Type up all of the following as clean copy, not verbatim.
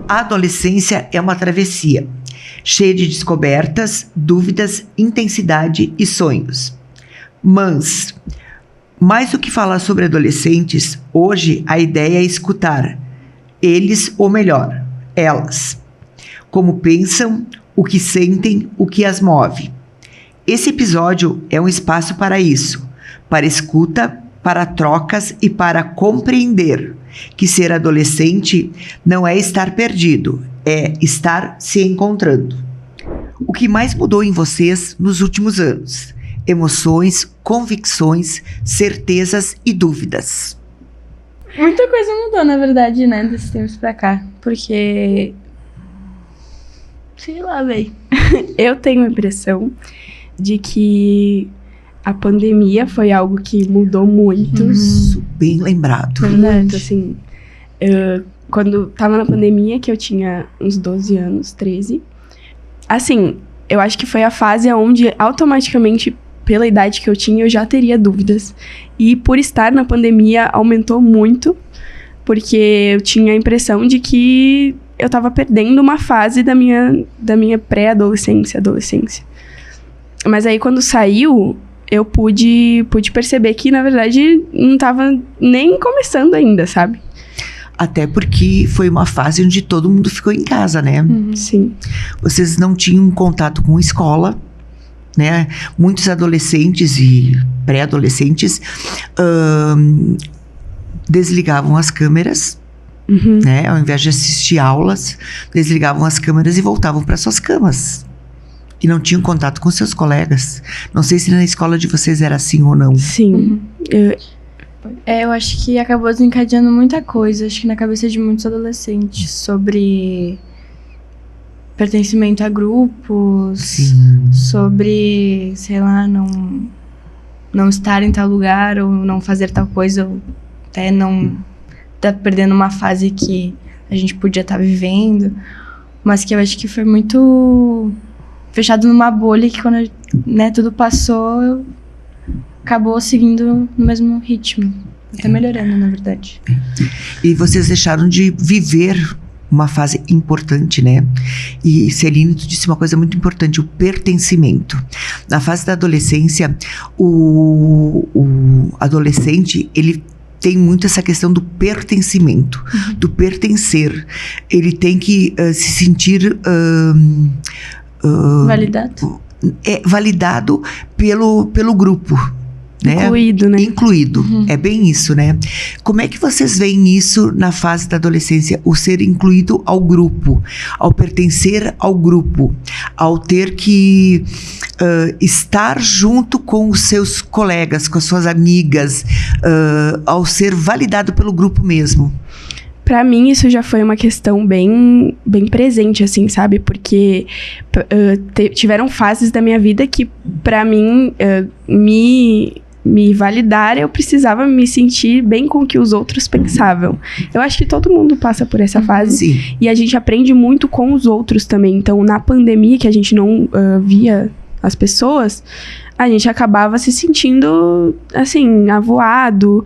A adolescência é uma travessia, cheia de descobertas, dúvidas, intensidade e sonhos. Mas, mais do que falar sobre adolescentes, hoje a ideia é escutar eles, ou melhor, elas. Como pensam, o que sentem, o que as move. Esse episódio é um espaço para isso, para escuta, para trocas e para compreender que ser adolescente não é estar perdido, é estar se encontrando. O que mais mudou em vocês nos últimos anos? Emoções, convicções, certezas e dúvidas. Muita coisa mudou, na verdade, né, desses tempos pra cá. Porque... sei lá, véi. Eu tenho a impressão de que a pandemia foi algo que mudou muito. Isso, bem lembrado. Muito, assim. Quando tava na pandemia, que eu tinha uns 12 anos, 13. Assim, eu acho que foi a fase onde automaticamente, pela idade que eu tinha, eu já teria dúvidas. E por estar na pandemia, aumentou muito. Porque eu tinha a impressão de que eu tava perdendo uma fase da minha pré-adolescência, adolescência. Mas aí, quando saiu, eu pude perceber que, na verdade, não tava nem começando ainda, sabe? Até porque foi uma fase onde todo mundo ficou em casa, né? Sim. Vocês não tinham contato com escola, né? Muitos adolescentes e pré-adolescentes desligavam as câmeras, né? Ao invés de assistir aulas, desligavam as câmeras e voltavam para suas camas. E não tinham contato com seus colegas. Não sei se na escola de vocês era assim ou não. Sim. Eu acho que acabou desencadeando muita coisa, acho que na cabeça de muitos adolescentes, sobre pertencimento a grupos, Sim. sobre, sei lá, não estar em tal lugar, ou não fazer tal coisa, ou até não estar perdendo uma fase que a gente podia estar vivendo, mas que eu acho que foi muito fechado numa bolha que quando, né, tudo passou, acabou seguindo no mesmo ritmo. Até melhorando, na verdade. E vocês deixaram de viver uma fase importante, né? E Celine, tu disse uma coisa muito importante, o pertencimento. Na fase da adolescência, o adolescente, ele tem muito essa questão do pertencimento, do pertencer. Ele tem que se sentir... validado? Validado pelo grupo, né? Incluído, né? Incluído, é bem isso, né? Como é que vocês veem isso na fase da adolescência? O ser incluído ao grupo, ao pertencer ao grupo, ao ter que estar junto com os seus colegas, com as suas amigas, ao ser validado pelo grupo mesmo. Pra mim, isso já foi uma questão bem presente, assim, sabe? Porque tiveram fases da minha vida que, pra mim, me validar, eu precisava me sentir bem com o que os outros pensavam. Eu acho que todo mundo passa por essa fase. Sim. E a gente aprende muito com os outros também. Então, na pandemia, que a gente não via as pessoas, a gente acabava se sentindo, assim, avoado.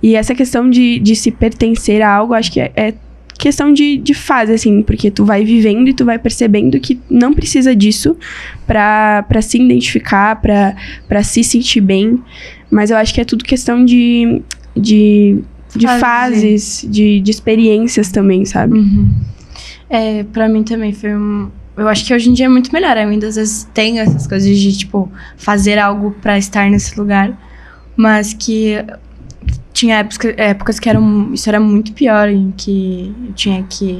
E essa questão de se pertencer a algo, acho que é questão de fase, assim, porque tu vai vivendo e tu vai percebendo que não precisa disso pra se identificar, pra se sentir bem. Mas eu acho que é tudo questão de fases, de experiências também, sabe? Pra mim também foi eu acho que hoje em dia é muito melhor. Eu ainda às vezes tenho essas coisas de, tipo, fazer algo pra estar nesse lugar. Mas que tinha épocas que isso era muito pior, em que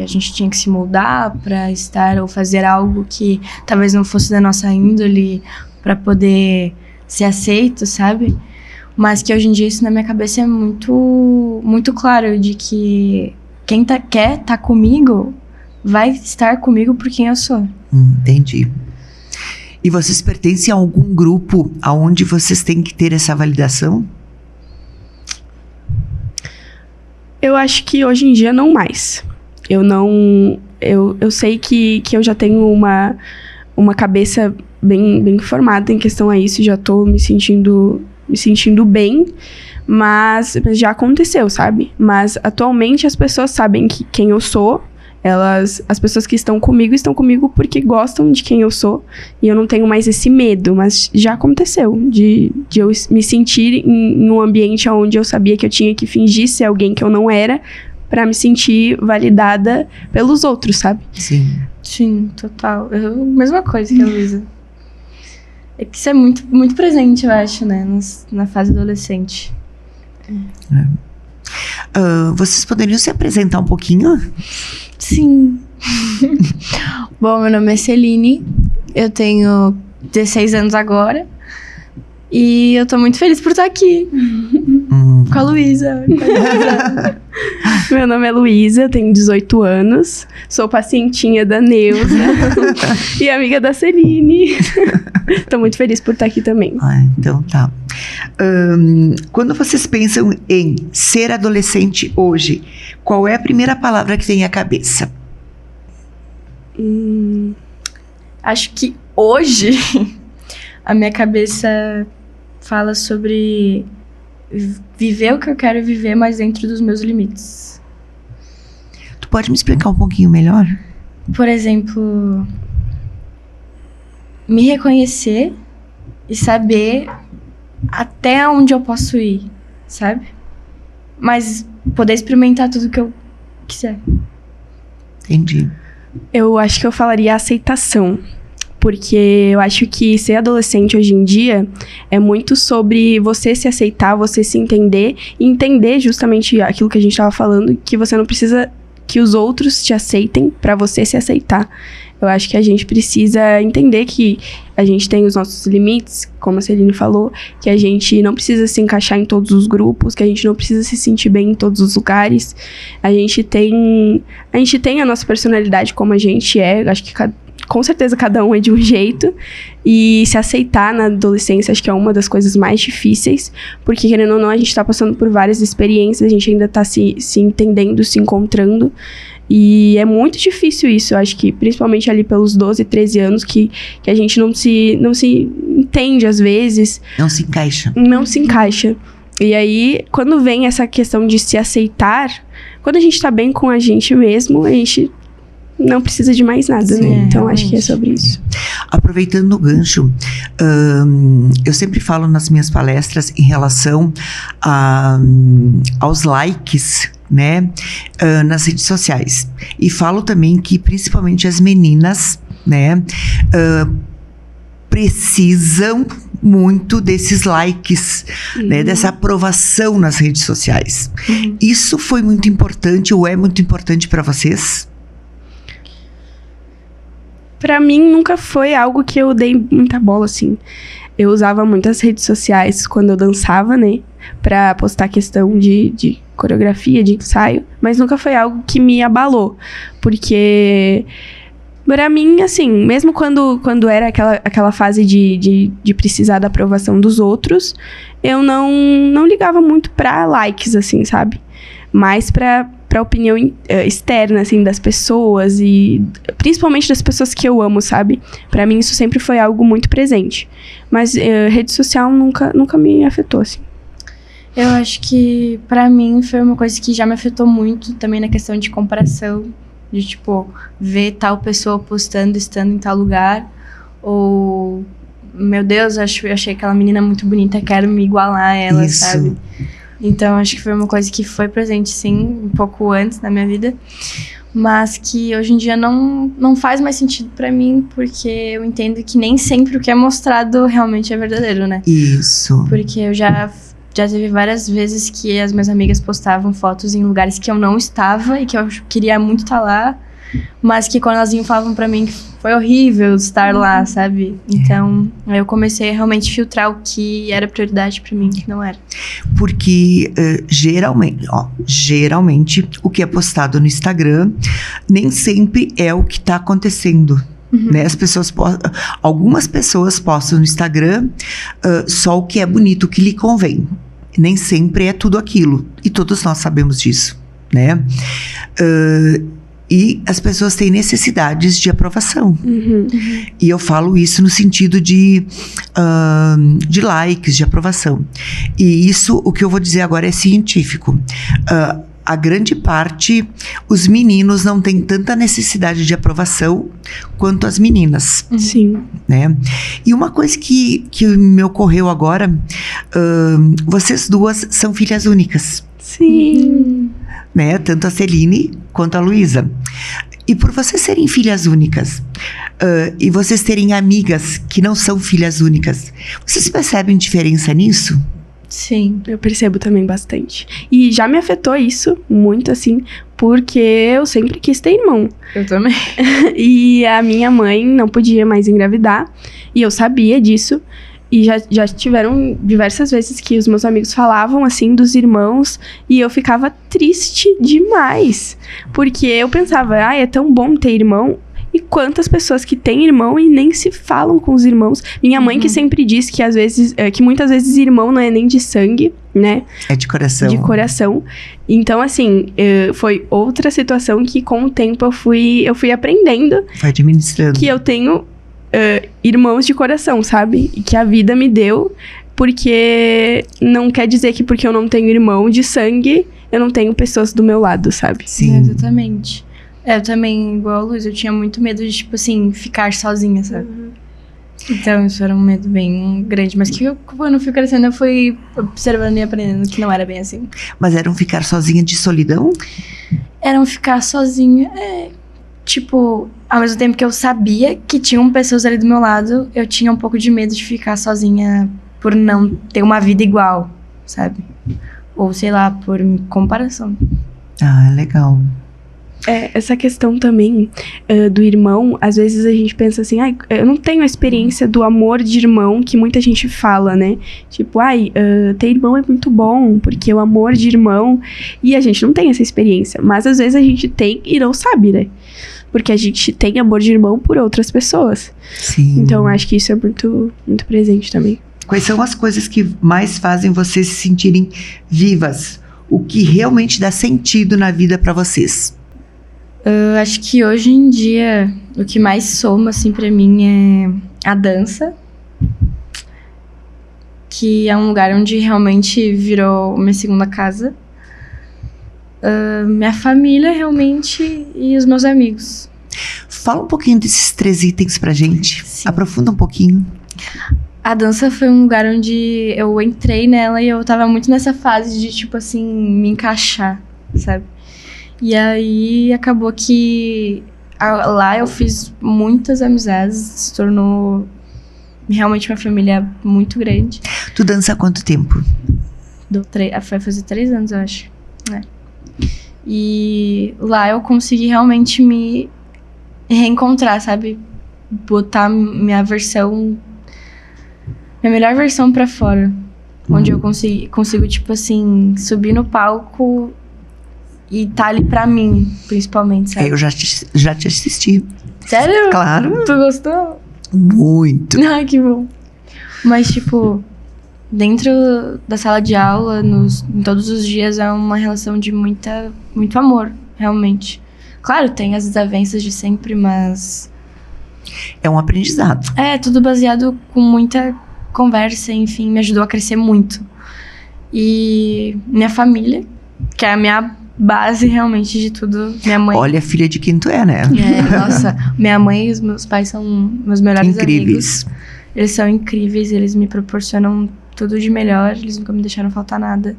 a gente tinha que se moldar pra estar ou fazer algo que talvez não fosse da nossa índole pra poder ser aceito, sabe? Mas que hoje em dia isso na minha cabeça é muito, muito claro, de que quem quer tá comigo vai estar comigo por quem eu sou. Entendi. E vocês pertencem a algum grupo aonde vocês têm que ter essa validação? Eu acho que hoje em dia não mais. Eu sei que eu já tenho uma cabeça bem formada em questão a isso, já tô me sentindo bem, mas já aconteceu, sabe? Mas atualmente as pessoas sabem quem eu sou As pessoas que estão comigo porque gostam de quem eu sou. E eu não tenho mais esse medo. Mas já aconteceu de eu me sentir em um ambiente onde eu sabia que eu tinha que fingir ser alguém que eu não era, pra me sentir validada pelos outros, sabe? Sim. Sim, total. Mesma coisa que a Luísa. É que isso é muito, muito presente, eu acho, né? Na fase adolescente. Vocês poderiam se apresentar um pouquinho? Sim. Bom, meu nome é Celine. Eu tenho 16 anos agora. E eu tô muito feliz por estar aqui. Com a Luísa. Meu nome é Luísa, tenho 18 anos. Sou pacientinha da Neuza. E amiga da Celine. Tô muito feliz por estar aqui também. Então tá. Quando vocês pensam em ser adolescente hoje, qual é a primeira palavra que vem à cabeça? Acho que hoje a minha cabeça fala sobre viver o que eu quero viver, mas dentro dos meus limites. Tu pode me explicar um pouquinho melhor? Por exemplo, me reconhecer e saber até onde eu posso ir, sabe? Mas poder experimentar tudo que eu quiser. Entendi. Eu acho que eu falaria aceitação. Porque eu acho que ser adolescente hoje em dia é muito sobre você se aceitar, você se entender e entender justamente aquilo que a gente estava falando, que você não precisa que os outros te aceitem para você se aceitar. Eu acho que a gente precisa entender que a gente tem os nossos limites, como a Celine falou, que a gente não precisa se encaixar em todos os grupos, que a gente não precisa se sentir bem em todos os lugares. A gente tem a nossa personalidade como a gente é, acho que com certeza cada um é de um jeito, e se aceitar na adolescência acho que é uma das coisas mais difíceis, porque querendo ou não a gente tá passando por várias experiências, a gente ainda tá se entendendo, se encontrando, e é muito difícil isso, eu acho que principalmente ali pelos 12, 13 anos que a gente não se entende às vezes. Não se encaixa. Não se encaixa. E aí, quando vem essa questão de se aceitar, quando a gente tá bem com a gente mesmo, a gente não precisa de mais nada, né? Então, realmente. acho que é sobre isso. Aproveitando o gancho, eu sempre falo nas minhas palestras em relação aos likes, né? Nas redes sociais. E falo também que, principalmente as meninas, né? Precisam muito desses likes, né? Dessa aprovação nas redes sociais. Isso foi muito importante ou é muito importante para vocês? Pra mim, nunca foi algo que eu dei muita bola, assim. Eu usava muitas redes sociais quando eu dançava, né? Pra postar questão de coreografia, de ensaio. Mas nunca foi algo que me abalou. Porque, pra mim, assim, mesmo quando era aquela fase de precisar da aprovação dos outros, eu não ligava muito pra likes, assim, sabe? Mas pra opinião externa, assim, das pessoas e principalmente das pessoas que eu amo, sabe? Pra mim isso sempre foi algo muito presente. Mas rede social nunca me afetou, assim. Eu acho que pra mim foi uma coisa que já me afetou muito também na questão de comparação, de tipo, ver tal pessoa postando, estando em tal lugar, ou meu Deus, eu achei aquela menina muito bonita, quero me igualar a ela, Isso. sabe? Então, acho que foi uma coisa que foi presente, sim, um pouco antes na minha vida. Mas que hoje em dia não faz mais sentido pra mim, porque eu entendo que nem sempre o que é mostrado realmente é verdadeiro, né? Isso. Porque eu já teve várias vezes que as minhas amigas postavam fotos em lugares que eu não estava e que eu queria muito estar lá, mas que quando elas vinham falavam pra mim que foi horrível estar lá, sabe? Então, aí eu comecei a realmente filtrar o que era prioridade pra mim, que não era. Porque geralmente o que é postado no Instagram nem sempre é o que está acontecendo. Né? Algumas pessoas postam no Instagram só o que é bonito, o que lhe convém. Nem sempre é tudo aquilo. E todos nós sabemos disso, né? E as pessoas têm necessidades de aprovação. E eu falo isso no sentido de likes, de aprovação. E isso, o que eu vou dizer agora é científico. a grande parte, os meninos não têm tanta necessidade de aprovação quanto as meninas. Sim. Né? E uma coisa que me ocorreu agora, vocês duas são filhas únicas. Sim. Né? Tanto a Celine quanto a Luísa. E por vocês serem filhas únicas, e vocês terem amigas que não são filhas únicas, vocês percebem diferença nisso? Sim, eu percebo também bastante. E já me afetou isso muito, assim, porque eu sempre quis ter irmão. Eu também. E a minha mãe não podia mais engravidar, e eu sabia disso. E já tiveram diversas vezes que os meus amigos falavam, assim, dos irmãos, e eu ficava triste demais. Porque eu pensava, é tão bom ter irmão. E quantas pessoas que têm irmão e nem se falam com os irmãos. Minha mãe que sempre diz que às vezes, que muitas vezes irmão não é nem de sangue, né? É de coração. De coração. Então, assim, foi outra situação que com o tempo eu fui aprendendo. Foi administrando. Que eu tenho irmãos de coração, sabe? E que a vida me deu. Porque não quer dizer que porque eu não tenho irmão de sangue, eu não tenho pessoas do meu lado, sabe? Sim. Exatamente. Eu também, igual a Luz, eu tinha muito medo de, tipo assim, ficar sozinha, sabe? Então, isso era um medo bem grande. Mas que quando eu fui crescendo, eu fui observando e aprendendo que não era bem assim. Mas era um ficar sozinha de solidão? Era um ficar sozinha, tipo, ao mesmo tempo que eu sabia que tinham pessoas ali do meu lado, eu tinha um pouco de medo de ficar sozinha por não ter uma vida igual, sabe? Ou, sei lá, por comparação. Ah, legal. Essa questão também do irmão, às vezes a gente pensa assim, eu não tenho a experiência do amor de irmão que muita gente fala, né? Tipo, ter irmão é muito bom, porque o amor de irmão... E a gente não tem essa experiência, mas às vezes a gente tem e não sabe, né? Porque a gente tem amor de irmão por outras pessoas. Sim. Então, acho que isso é muito, muito presente também. Quais são as coisas que mais fazem vocês se sentirem vivas? O que realmente dá sentido na vida pra vocês? Eu acho que hoje em dia, o que mais soma, assim, pra mim é a dança. Que é um lugar onde realmente virou minha segunda casa. Minha família, realmente, e os meus amigos. Fala um pouquinho desses 3 itens pra gente. Sim. Aprofunda um pouquinho. A dança foi um lugar onde eu entrei nela e eu tava muito nessa fase de, tipo assim, me encaixar, sabe? E aí, acabou que lá eu fiz muitas amizades, se tornou realmente uma família muito grande. Tu dança há quanto tempo? Vai fazer 3 anos, eu acho, né? E lá eu consegui realmente me reencontrar, sabe? Botar minha melhor versão pra fora. Onde eu consigo, tipo assim, subir no palco e tá ali pra mim, principalmente, sabe? Eu já te assisti. Sério? Claro. Tu gostou? Muito. Ai, que bom. Mas, tipo, dentro da sala de aula, em todos os dias, é uma relação de muito amor, realmente. Claro, tem as desavenças de sempre, mas... É um aprendizado. Tudo baseado com muita conversa, enfim, me ajudou a crescer muito. E minha família, que é a minha base realmente de tudo. Minha mãe... Olha, filha de quem tu é, né? Nossa, minha mãe e os meus pais são meus melhores incríveis. Amigos. Eles são incríveis, eles me proporcionam tudo de melhor, eles nunca me deixaram faltar nada.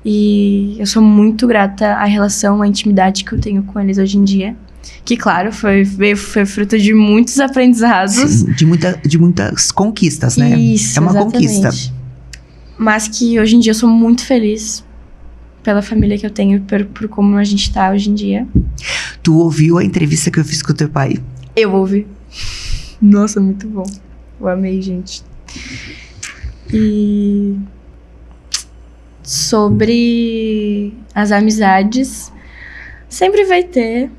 E eu sou muito grata à relação, à intimidade que eu tenho com eles hoje em dia. Que, claro, foi fruto de muitos aprendizados. Sim, de muitas conquistas, né? Isso, é uma exatamente. conquista. Mas que hoje em dia eu sou muito feliz pela família que eu tenho, por como a gente tá hoje em dia. Tu ouviu a entrevista que eu fiz com o teu pai? Eu ouvi. Nossa, muito bom. Eu amei, gente. E sobre as amizades, sempre vai ter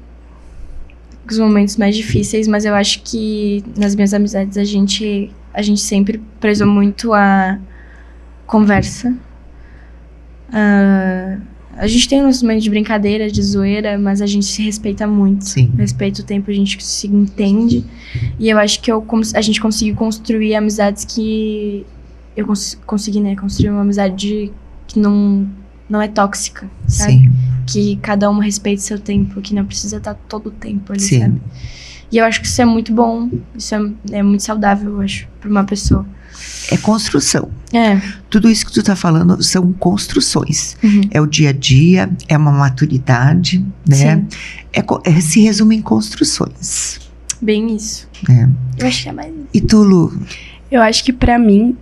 os momentos mais difíceis, mas eu acho que nas minhas amizades a gente sempre prezou muito a conversa. A gente tem nossos momentos de brincadeira, de zoeira, mas a gente se respeita muito. Sim. Respeita o tempo, a gente se entende. E eu acho que a gente conseguiu construir amizades que... Eu consegui, né? Construir uma amizade que não é tóxica, sabe? Sim. que cada uma respeite seu tempo, que não precisa estar todo o tempo ali, Sim. sabe? E eu acho que isso é muito bom, isso é muito saudável, eu acho, pra uma pessoa. É construção. É. Tudo isso que tu tá falando são construções. Uhum. É o dia a dia, é uma maturidade, né? Sim. Se resume em construções. Bem isso. É. Eu acho que é mais isso. E tu, Lu? Eu acho que pra mim,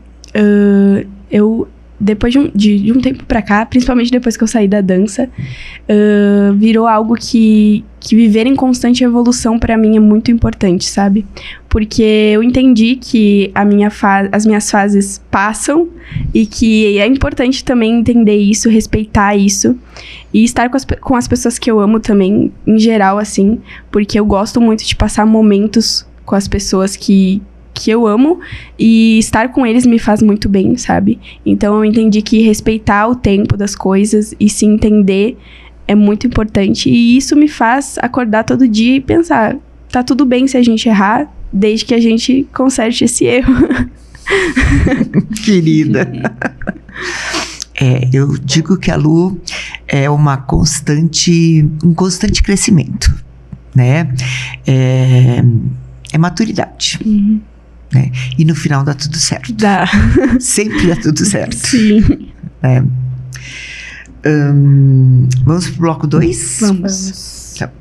depois de um tempo pra cá, principalmente depois que eu saí da dança, virou algo que viver em constante evolução pra mim é muito importante, sabe? Porque eu entendi que as minhas fases passam e que é importante também entender isso, respeitar isso e estar com as pessoas que eu amo também, em geral, assim, porque eu gosto muito de passar momentos com as pessoas que eu amo, e estar com eles me faz muito bem, sabe? Então eu entendi que respeitar o tempo das coisas e se entender é muito importante, e isso me faz acordar todo dia e pensar, tá tudo bem se a gente errar, desde que a gente conserte esse erro. Querida. Eu digo que a Lu é um constante crescimento, né? É maturidade. Uhum. Né? E no final dá tudo certo. Dá. Sempre dá tudo certo. Sim. Né? Vamos pro bloco 2? Vamos. Tá.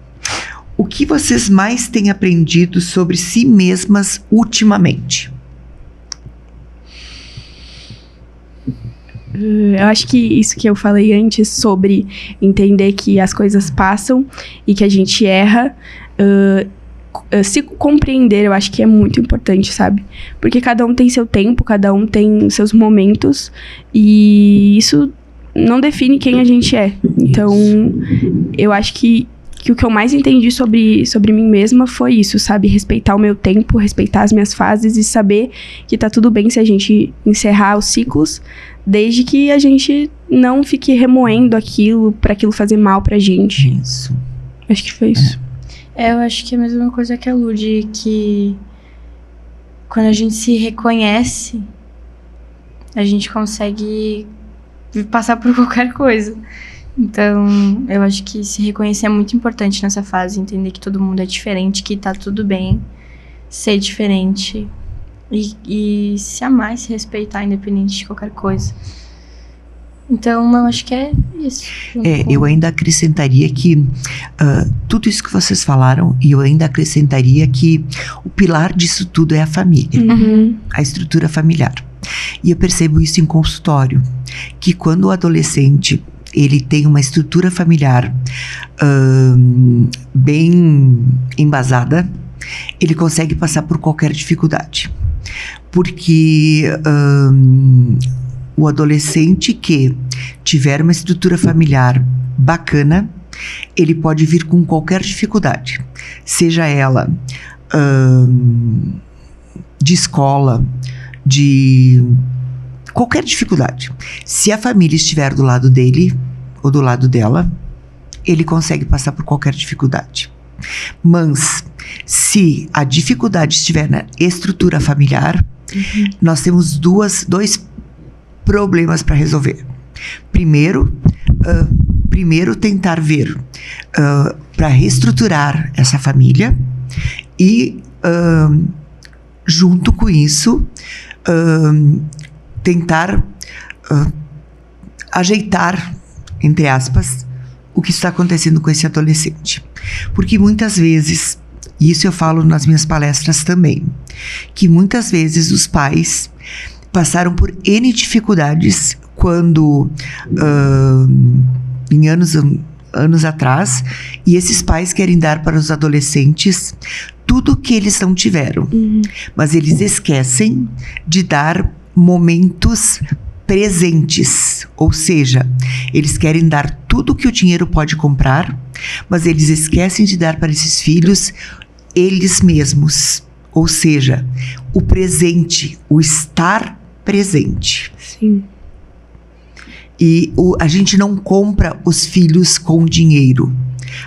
O que vocês mais têm aprendido sobre si mesmas ultimamente? Eu acho que isso que eu falei antes sobre entender que as coisas passam e que a gente erra, se compreender, eu acho que é muito importante, sabe? Porque cada um tem seu tempo, cada um tem seus momentos, e isso não define quem a gente é. Então, eu acho que o que eu mais entendi sobre mim mesma foi isso, sabe? Respeitar o meu tempo, respeitar as minhas fases e saber que tá tudo bem se a gente encerrar os ciclos, desde que a gente não fique remoendo aquilo pra aquilo fazer mal pra gente. Isso. Acho que foi isso. Eu acho que é a mesma coisa que a Lu, de que quando a gente se reconhece, a gente consegue passar por qualquer coisa. Então, eu acho que se reconhecer é muito importante nessa fase, entender que todo mundo é diferente, que tá tudo bem ser diferente e se amar e se respeitar, independente de qualquer coisa. Então, eu acho que é isso. Eu ainda acrescentaria que tudo isso que vocês falaram, e eu ainda acrescentaria que o pilar disso tudo é a família, a estrutura familiar. E eu percebo isso em consultório, que quando o adolescente ele tem uma estrutura familiar bem embasada, ele consegue passar por qualquer dificuldade. Porque o adolescente que tiver uma estrutura familiar bacana, ele pode vir com qualquer dificuldade, seja ela de escola, de qualquer dificuldade. Se a família estiver do lado dele ou do lado dela, ele consegue passar por qualquer dificuldade. Mas se a dificuldade estiver na estrutura familiar, nós temos dois problemas para resolver. Primeiro tentar ver para reestruturar essa família e junto com isso tentar ajeitar, entre aspas, o que está acontecendo com esse adolescente. Porque muitas vezes, e isso eu falo nas minhas palestras também, que muitas vezes os pais passaram por N dificuldades quando, em anos atrás, e esses pais querem dar para os adolescentes tudo o que eles não tiveram. Mas eles esquecem de dar momentos presentes, ou seja, eles querem dar tudo que o dinheiro pode comprar, mas eles esquecem de dar para esses filhos eles mesmos, ou seja, o presente, o estar presente. Sim. E a gente não compra os filhos com dinheiro,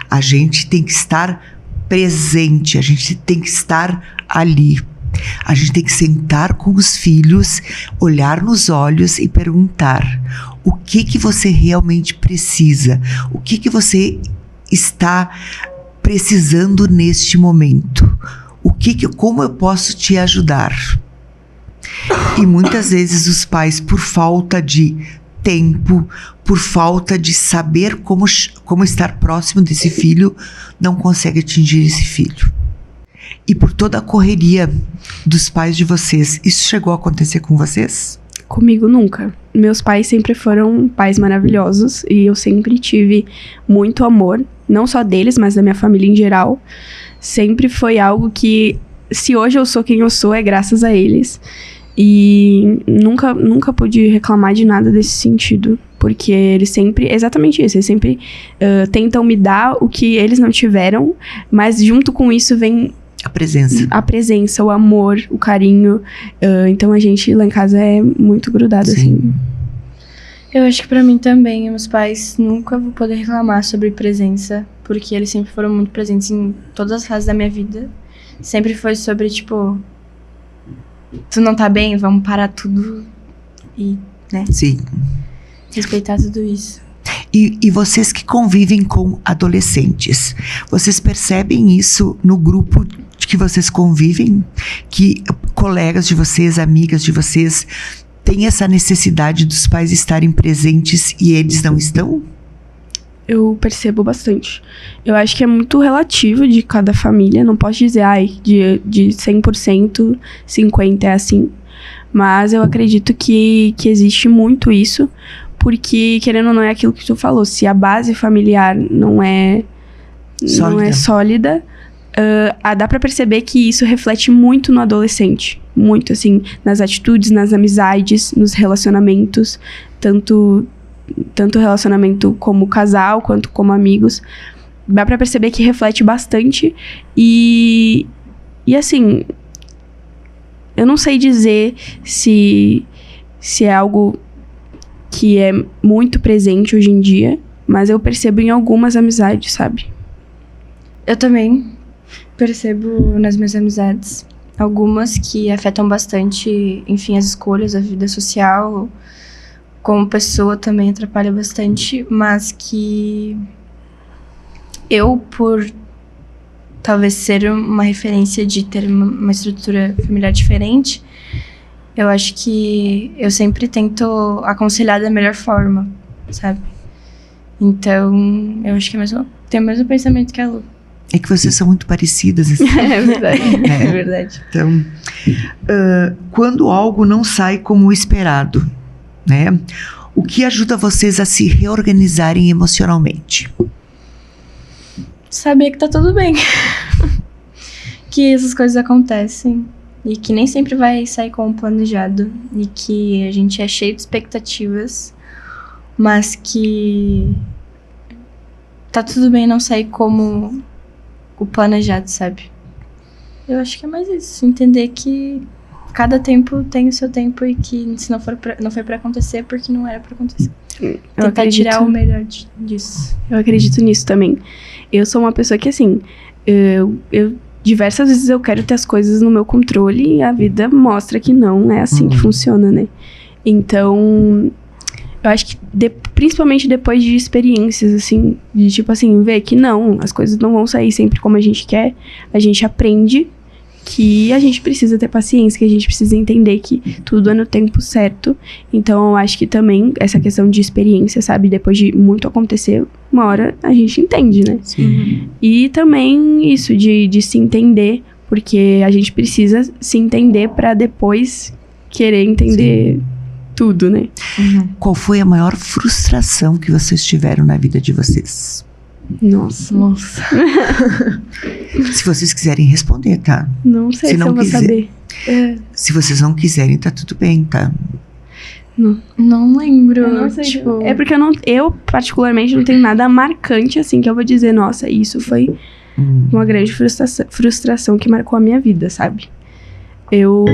a gente tem que estar presente, a gente tem que estar ali. A gente tem que sentar com os filhos, olhar nos olhos e perguntar: o que você realmente precisa, o que você está precisando neste momento, como eu posso te ajudar. E muitas vezes os pais, por falta de tempo, por falta de saber como estar próximo desse filho, não conseguem atingir esse filho. E por toda a correria dos pais de vocês, isso chegou a acontecer com vocês? Comigo nunca. Meus pais sempre foram pais maravilhosos e eu sempre tive muito amor, não só deles, mas da minha família em geral. Sempre foi algo que, se hoje eu sou quem eu sou, é graças a eles. E nunca pude reclamar de nada desse sentido. Porque eles sempre, exatamente isso, eles sempre tentam me dar o que eles não tiveram, mas junto com isso vem a presença, o amor, o carinho. Então a gente lá em casa é muito grudado, Sim. assim. Eu acho que pra mim também, meus pais nunca vou poder reclamar sobre presença, porque eles sempre foram muito presentes em todas as fases da minha vida. Sempre foi sobre, tipo, tu não tá bem, vamos parar tudo e, né? Sim. Respeitar tudo isso. E vocês que convivem com adolescentes, vocês percebem isso no grupo que vocês convivem? Que colegas de vocês, amigas de vocês, têm essa necessidade dos pais estarem presentes e eles não estão? Eu percebo bastante. Eu acho que é muito relativo de cada família. Não posso dizer, de 100%, 50% é assim. Mas eu acredito que existe muito isso. Porque, querendo ou não, é aquilo que tu falou. Se a base familiar não é sólida, dá pra perceber que isso reflete muito no adolescente. Muito, assim, nas atitudes, nas amizades, nos relacionamentos. Tanto relacionamento como casal, quanto como amigos. Dá pra perceber que reflete bastante. E assim, eu não sei dizer se é algo que é muito presente hoje em dia, mas eu percebo em algumas amizades, sabe? Eu também percebo nas minhas amizades algumas que afetam bastante, enfim, as escolhas, a vida social. Como pessoa também atrapalha bastante, mas que eu, por talvez ser uma referência de ter uma estrutura familiar diferente, eu acho que eu sempre tento aconselhar da melhor forma, sabe? Então, eu acho que tenho o mesmo pensamento que a Lu. É que vocês são muito parecidas. Assim. É verdade, é verdade. Então, quando algo não sai como esperado, né? O que ajuda vocês a se reorganizarem emocionalmente? Saber que tá tudo bem. Que essas coisas acontecem. E que nem sempre vai sair como planejado. E que a gente é cheio de expectativas. Mas que tá tudo bem não sair como o planejado, sabe? Eu acho que é mais isso. Entender que cada tempo tem o seu tempo e que se não foi pra acontecer, porque não era pra acontecer. Tentar tirar o melhor disso. Eu acredito nisso também. Eu sou uma pessoa que, assim, eu diversas vezes eu quero ter as coisas no meu controle e a vida mostra que não é assim que funciona, né? Então, eu acho que principalmente depois de experiências, assim, de tipo assim, ver que não, as coisas não vão sair sempre como a gente quer, a gente aprende que a gente precisa ter paciência, que a gente precisa entender que tudo é no tempo certo. Então, eu acho que também essa questão de experiência, sabe? Depois de muito acontecer, uma hora a gente entende, né? Sim. E também isso de se entender, porque a gente precisa se entender pra depois querer entender tudo, né? Qual foi a maior frustração que vocês tiveram na vida de vocês? Nossa. Se vocês quiserem responder, tá? Não sei se eu vou saber. Se vocês não quiserem, tá tudo bem, tá? Não lembro. Eu não sei. Tipo, É porque eu particularmente não tenho nada marcante assim que eu vou dizer, nossa, isso foi uma grande frustração que marcou a minha vida, sabe? Eu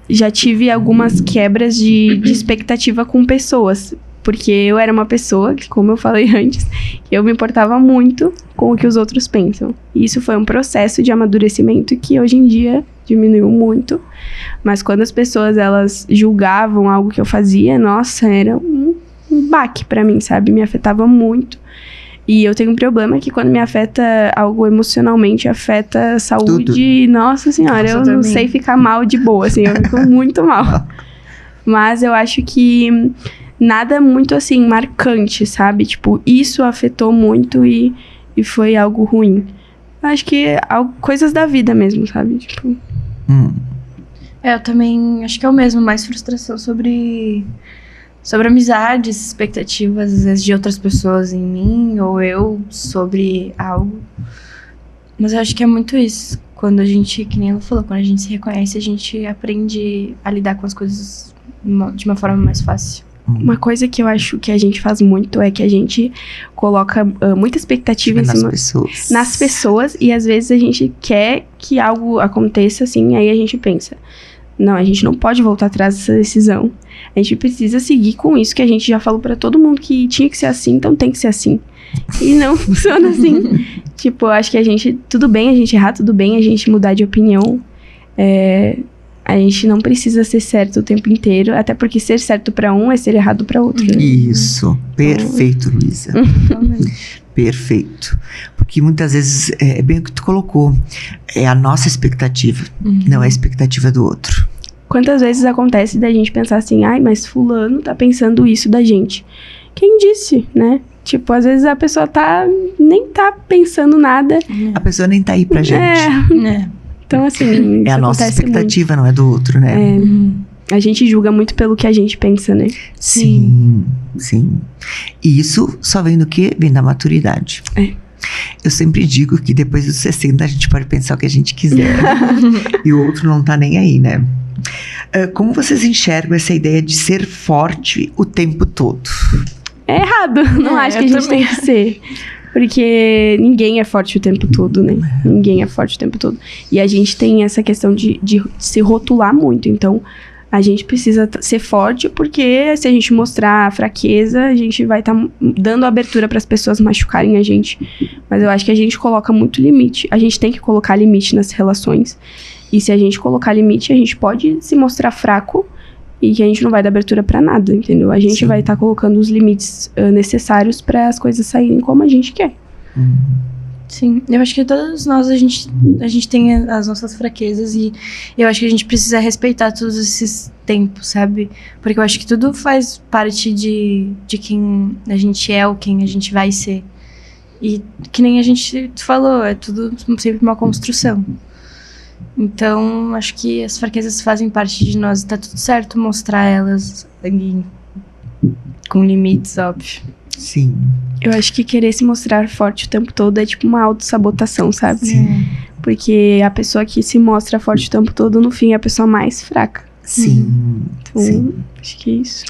já tive algumas quebras de expectativa com pessoas. Porque eu era uma pessoa que, como eu falei antes, eu me importava muito com o que os outros pensam. E isso foi um processo de amadurecimento que hoje em dia diminuiu muito. Mas quando as pessoas, elas julgavam algo que eu fazia, nossa, era um baque pra mim, sabe? Me afetava muito. E eu tenho um problema que quando me afeta algo emocionalmente, afeta a saúde. Tudo. Nossa senhora, eu não sei ficar mal de boa, assim, eu fico muito mal. Mas eu acho que nada muito, assim, marcante, sabe? Tipo, isso afetou muito e foi algo ruim. Acho que coisas da vida mesmo, sabe? Tipo... Eu também acho que é o mesmo, mais frustração sobre amizades, expectativas, às vezes, de outras pessoas em mim, ou eu sobre algo. Mas eu acho que é muito isso. Quando a gente, que nem ela falou, quando a gente se reconhece, a gente aprende a lidar com as coisas de uma forma mais fácil. Uma coisa que eu acho que a gente faz muito é que a gente coloca muita expectativa em cima nas pessoas, e às vezes a gente quer que algo aconteça assim, aí a gente pensa, não, a gente não pode voltar atrás dessa decisão. A gente precisa seguir com isso que a gente já falou pra todo mundo que tinha que ser assim, então tem que ser assim. E não funciona assim. Tipo, eu acho que a gente, tudo bem a gente errar, tudo bem a gente mudar de opinião. A gente não precisa ser certo o tempo inteiro, até porque ser certo pra um é ser errado pra outro. Né? Isso, perfeito, Luísa. Perfeito. Porque muitas vezes, é bem o que tu colocou, é a nossa expectativa, não é a expectativa do outro. Quantas vezes acontece da gente pensar assim, ai, mas fulano tá pensando isso da gente. Quem disse, né? Tipo, às vezes a pessoa nem tá pensando nada. A pessoa nem tá aí pra gente. Então, assim, é a nossa expectativa, muito. Não é do outro, né? A gente julga muito pelo que a gente pensa, né? Sim. E isso só vem do quê? Vem da maturidade. Eu sempre digo que depois dos 60 a gente pode pensar o que a gente quiser. E o outro não tá nem aí, né? Como vocês enxergam essa ideia de ser forte o tempo todo? É errado. Não acho que a gente tem que ser. Porque ninguém é forte o tempo todo, né? Ninguém é forte o tempo todo. E a gente tem essa questão de se rotular muito. Então, a gente precisa ser forte, porque se a gente mostrar fraqueza, a gente vai estar dando abertura para as pessoas machucarem a gente. Mas eu acho que a gente coloca muito limite. A gente tem que colocar limite nas relações. E se a gente colocar limite, a gente pode se mostrar fraco e que a gente não vai dar abertura pra nada, entendeu? A gente vai estar colocando os limites necessários para as coisas saírem como a gente quer. Sim, eu acho que todos nós, a gente tem as nossas fraquezas e eu acho que a gente precisa respeitar todos esses tempos, sabe? Porque eu acho que tudo faz parte de quem a gente é ou quem a gente vai ser. E que nem a gente falou, é tudo sempre uma construção. Então, acho que as fraquezas fazem parte de nós e tá tudo certo mostrar elas com limites, óbvio. Sim. Eu acho que querer se mostrar forte o tempo todo é tipo uma autossabotação, sabe? Sim. Porque a pessoa que se mostra forte o tempo todo, no fim, é a pessoa mais fraca. Sim. Então, acho que é isso.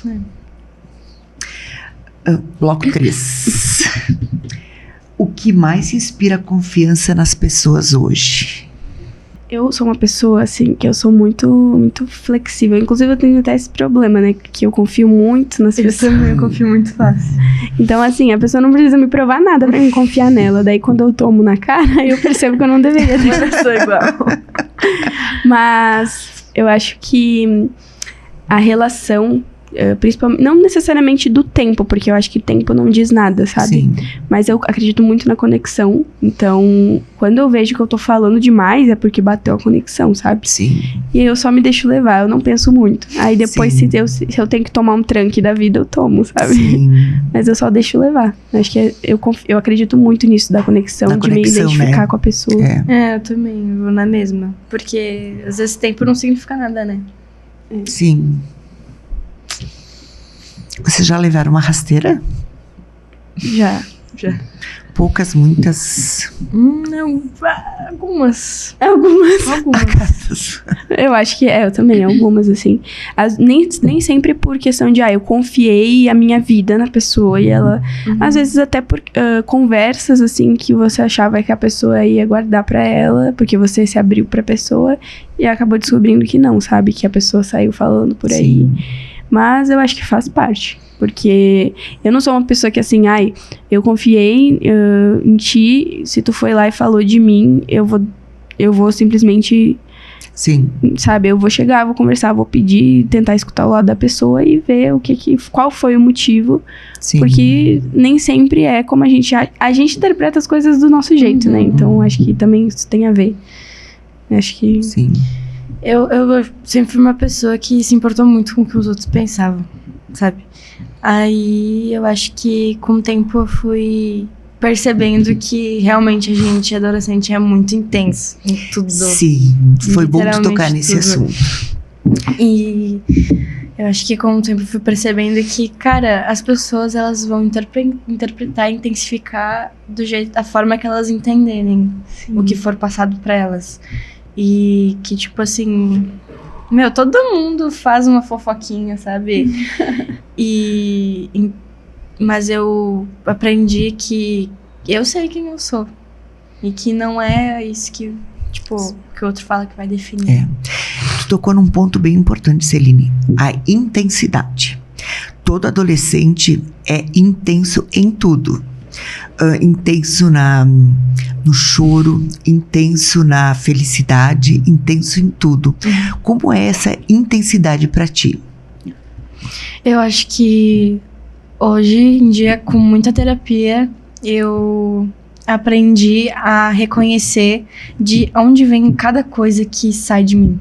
Bloco 3. O que mais inspira confiança nas pessoas hoje? Eu sou uma pessoa, assim, que eu sou muito, muito flexível. Inclusive, eu tenho até esse problema, né? Que eu confio muito nas pessoas. Eu também confio muito fácil. Então, assim, a pessoa não precisa me provar nada pra me confiar nela. Daí, quando eu tomo na cara, eu percebo que eu não deveria ter. Eu sou igual. Mas eu acho que a relação... principalmente, não necessariamente do tempo, porque eu acho que tempo não diz nada, sabe? Sim. Mas eu acredito muito na conexão. Então, quando eu vejo que eu tô falando demais, é porque bateu a conexão, sabe? Sim. E eu só me deixo levar, eu não penso muito. Aí depois, se eu tenho que tomar um tranque da vida, eu tomo, sabe? Sim. Mas eu só deixo levar. Acho que eu acredito muito nisso da conexão, de me identificar, né, com a pessoa. Eu também, eu vou na mesma. Porque às vezes tempo não significa nada, né? Sim. Vocês já levaram uma rasteira? Já. Poucas, muitas? Não, algumas. Eu acho que eu também, algumas, assim. Nem sempre por questão de, eu confiei a minha vida na pessoa e ela... Às vezes até por conversas, assim, que você achava que a pessoa ia guardar pra ela, porque você se abriu pra pessoa e acabou descobrindo que não, sabe? Que a pessoa saiu falando por aí. Sim. Mas eu acho que faz parte. Porque eu não sou uma pessoa que assim, eu confiei em ti, se tu foi lá e falou de mim, eu vou simplesmente Sim. Sabe? Eu vou chegar, vou conversar, vou pedir, tentar escutar o lado da pessoa e ver qual foi o motivo. Sim. Porque nem sempre é como a gente interpreta as coisas do nosso jeito, né? Então, acho que também isso tem a ver. Acho que... Sim. Eu sempre fui uma pessoa que se importou muito com o que os outros pensavam, sabe? Aí eu acho que com o tempo eu fui percebendo que realmente a gente, adolescente, é muito intenso em tudo. Sim, foi bom tu tocar nesse assunto. E eu acho que com o tempo eu fui percebendo que, cara, as pessoas, elas vão interpretar e intensificar da forma que elas entenderem o que for passado pra elas. E que, tipo assim, todo mundo faz uma fofoquinha, sabe? Mas eu aprendi que eu sei quem eu sou. E que não é isso que, tipo, que o outro fala que vai definir. Tu tocou num ponto bem importante, Celine. A intensidade. Todo adolescente é intenso em tudo. Intenso no choro, intenso na felicidade, intenso em tudo. Como é essa intensidade pra ti? Eu acho que hoje em dia, com muita terapia, eu aprendi a reconhecer de onde vem cada coisa que sai de mim.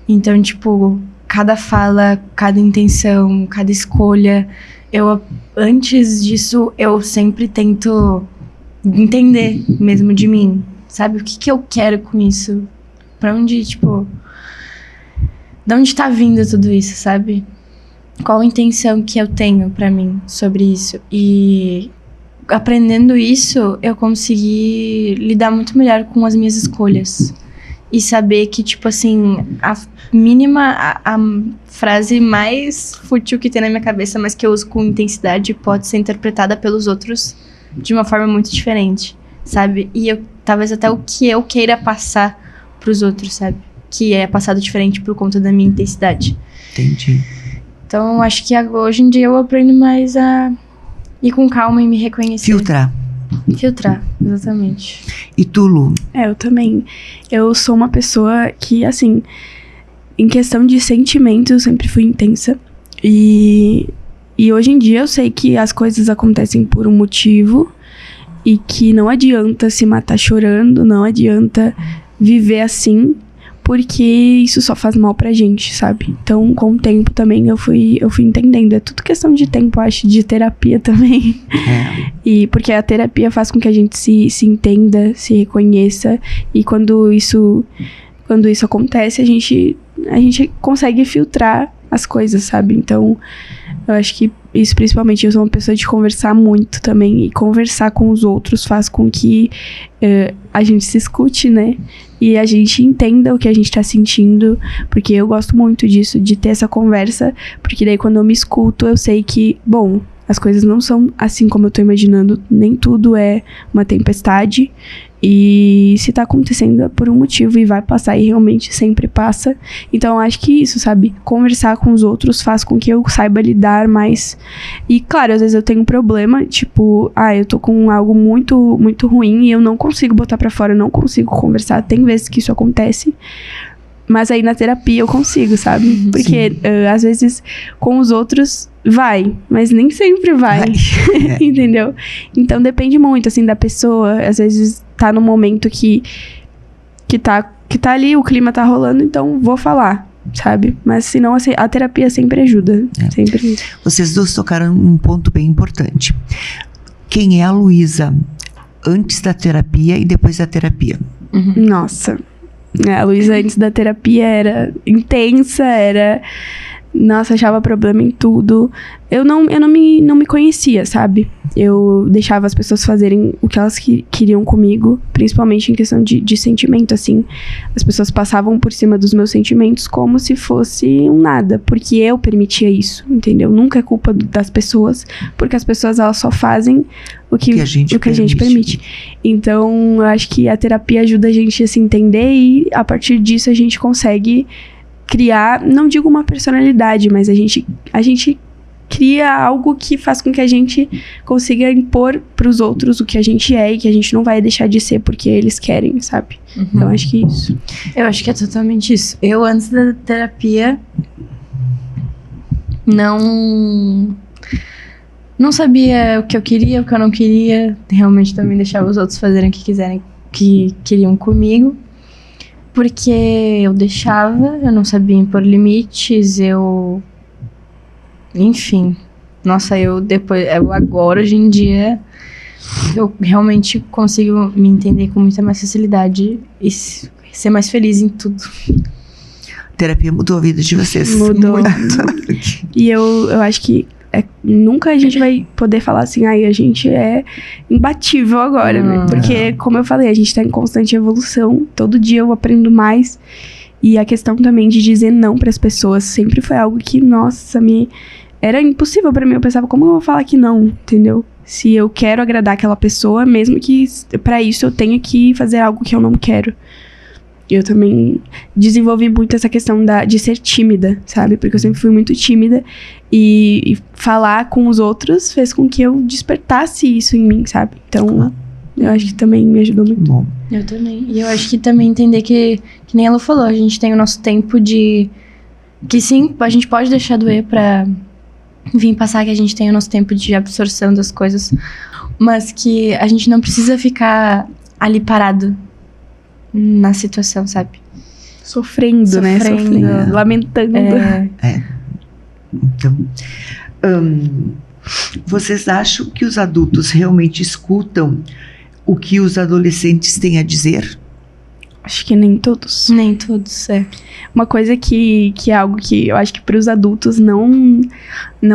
Então, tipo, cada fala, cada intenção, cada escolha, antes disso, eu sempre tento entender mesmo de mim, sabe? O que eu quero com isso? Pra onde, tipo... De onde tá vindo tudo isso, sabe? Qual a intenção que eu tenho pra mim sobre isso? E aprendendo isso, eu consegui lidar muito melhor com as minhas escolhas. E saber que, tipo assim, a frase mais fútil que tem na minha cabeça, mas que eu uso com intensidade, pode ser interpretada pelos outros de uma forma muito diferente, sabe? E talvez até o que eu queira passar pros outros, sabe? Que é passado diferente por conta da minha intensidade. Entendi. Então, acho que hoje em dia eu aprendo mais a ir com calma e me reconhecer. Filtrar, exatamente. E tu, Lu? Eu também. Eu sou uma pessoa que, assim, em questão de sentimentos, eu sempre fui intensa. E hoje em dia eu sei que as coisas acontecem por um motivo e que não adianta se matar chorando, não adianta viver assim, porque isso só faz mal pra gente, sabe? Então, com o tempo também eu fui entendendo. É tudo questão de tempo, acho, de terapia também. E porque a terapia faz com que a gente se entenda, se reconheça. E quando isso acontece, a gente consegue filtrar as coisas, sabe? Então, eu acho que isso, principalmente, eu sou uma pessoa de conversar muito também. E conversar com os outros faz com que a gente se escute, né? E a gente entenda o que a gente tá sentindo. Porque eu gosto muito disso, de ter essa conversa. Porque daí, quando eu me escuto, eu sei que, bom, as coisas não são assim como eu tô imaginando. Nem tudo é uma tempestade. E se tá acontecendo é por um motivo e vai passar, e realmente sempre passa. Então eu acho que isso, sabe? Conversar com os outros faz com que eu saiba lidar mais. E claro, às vezes eu tenho um problema, tipo, eu tô com algo muito, muito ruim e eu não consigo botar pra fora, eu não consigo conversar. Tem vezes que isso acontece. Mas aí na terapia eu consigo, sabe? Porque às vezes com os outros vai, mas nem sempre vai. Entendeu? Então depende muito, assim, da pessoa. Às vezes tá num momento que tá ali, o clima tá rolando, então vou falar, sabe? Mas senão, assim, a terapia sempre ajuda. Sempre. Vocês dois tocaram um ponto bem importante. Quem é a Luísa antes da terapia e depois da terapia? Nossa... A Luísa antes da terapia era intensa, nossa, achava problema em tudo. Eu não me conhecia, sabe? Eu deixava as pessoas fazerem o que elas queriam comigo, principalmente em questão de sentimento, assim. As pessoas passavam por cima dos meus sentimentos como se fosse um nada, porque eu permitia isso, entendeu? Nunca é culpa das pessoas, porque as pessoas, elas só fazem o que a gente permite. Então, eu acho que a terapia ajuda a gente a se entender e, a partir disso, a gente consegue criar, não digo uma personalidade, mas a gente cria algo que faz com que a gente consiga impor pros outros o que a gente é e que a gente não vai deixar de ser porque eles querem, sabe? Então, acho que é isso. Eu acho que é totalmente isso. Eu, antes da terapia, não sabia o que eu queria, o que eu não queria. Realmente também deixava os outros fazerem o que quiserem, que queriam comigo. Porque eu deixava, eu não sabia impor limites, enfim. Nossa, agora, hoje em dia, eu realmente consigo me entender com muita mais facilidade e ser mais feliz em tudo. Terapia mudou a vida de vocês. Mudou. E eu acho que nunca a gente vai poder falar assim, a gente é imbatível agora, né? Porque, como eu falei, a gente tá em constante evolução. Todo dia eu aprendo mais. E a questão também de dizer não pras pessoas sempre foi algo que, nossa, era impossível pra mim. Eu pensava, como eu vou falar que não, entendeu? Se eu quero agradar aquela pessoa, mesmo que pra isso eu tenha que fazer algo que eu não quero. Eu também desenvolvi muito essa questão de ser tímida, sabe? Porque eu sempre fui muito tímida e falar com os outros fez com que eu despertasse isso em mim, sabe? Então, eu acho que também me ajudou muito. Bom. Eu também. E eu acho que também entender que nem a Lu falou, a gente tem o nosso tempo de... Que sim, a gente pode deixar doer pra vir passar, que a gente tem o nosso tempo de absorção das coisas, mas que a gente não precisa ficar ali parado na situação, sabe? Sofrendo, né? Sofrendo, lamentando. Então, vocês acham que os adultos realmente escutam o que os adolescentes têm a dizer? Acho que nem todos. Nem todos, Uma coisa que é algo que eu acho que para os adultos não